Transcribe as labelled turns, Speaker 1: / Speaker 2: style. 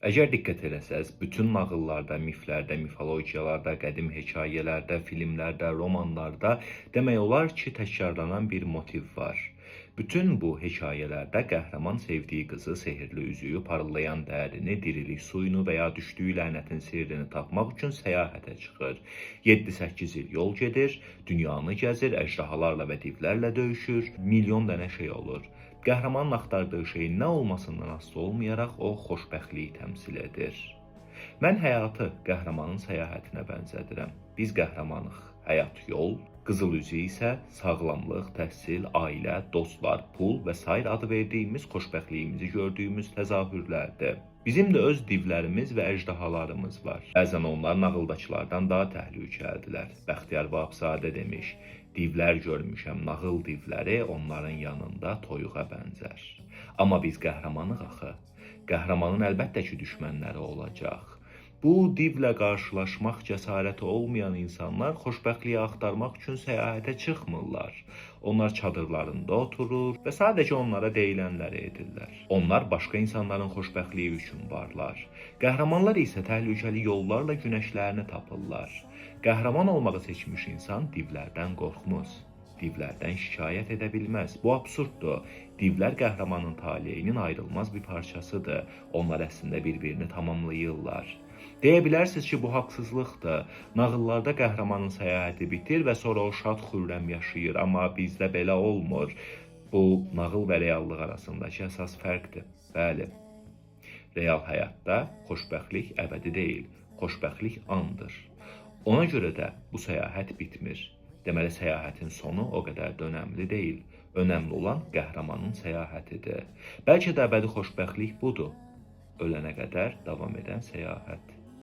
Speaker 1: Əgər diqqət eləsəz, bütün nağıllarda, miflərdə, mifologiyalarda, qədim hekayələrdə, filmlərdə, romanlarda demək olar ki, təkrarlanan bir motiv var. Bütün bu hekayələrdə qəhrəman sevdiyi qızı, sehirli üzüyü, parıldayan dərini, dirilik suyunu və ya düşdüyü lənətin sirrini tapmaq üçün səyahətə çıxır. 7-8 il yol gedir, dünyanı gəzir, əjdahalarla və divlərlə döyüşür, milyon dənə şey olur. Qəhrəmanın axtardığı şeyin nə olmasından asılı olmayaraq o xoşbəxtliyi təmsil edir. Mən həyatı qəhrəmanın səyahətinə bənzədirəm. Biz qəhrəmanıq. Həyat yol, qızıl üzük isə sağlamlıq, təhsil, ailə, dostlar, pul və sair adı verdiyimiz xoşbəxtliyimizi gördüyümüz təzahürlərdir. Bizim də öz divlərimiz və əjdahalarımız var. Bəzən onlar nağıldakılardan daha təhlükəlidirlər. Bəxtiyar Vahabzadə demiş, divlər görmüşəm, nağıl divləri onların yanında toyuğa bənzər. Amma biz qəhrəmanıq axı. Qəhrəmanın əlbəttə ki, düşmənləri olacaq. Bu divlə qarşılaşmaq cəsarəti olmayan insanlar xoşbəxtliyi axtarmaq üçün səyahətə çıxmırlar. Onlar çadırlarında oturur və sadəcə onlara deyilənləri edirlər. Onlar başqa insanların xoşbəxtliyi üçün varlar. Qəhrəmanlar isə təhlükəli yollarla günəşlərini tapırlar. Qəhrəman olmağı seçmiş insan divlərdən qorxmaz. Divlərdən şikayət edə bilməz. Bu absurddur. Divlər qəhrəmanın taleyinin ayrılmaz bir parçasıdır. Onlar əslində bir-birini tamamlayırlar. Deyə bilərsiniz ki, bu haqsızlıqdır. Nağıllarda qəhrəmanın səyahəti bitir və sonra o şad xürrəm yaşayır, amma bizdə belə olmur. Bu, nağıl və reallıq arasındakı əsas fərqdir. Bəli, real həyatda xoşbəxtlik əbədi deyil, xoşbəxtlik andır. Ona görə də bu səyahət bitmir. Deməli, səyahətin sonu o qədər də önəmli deyil. Önəmli olan qəhrəmanın səyahətidir. Bəlkə də əbədi xoşbəxtlik budur. Ölənə qədər davam edən səyahət.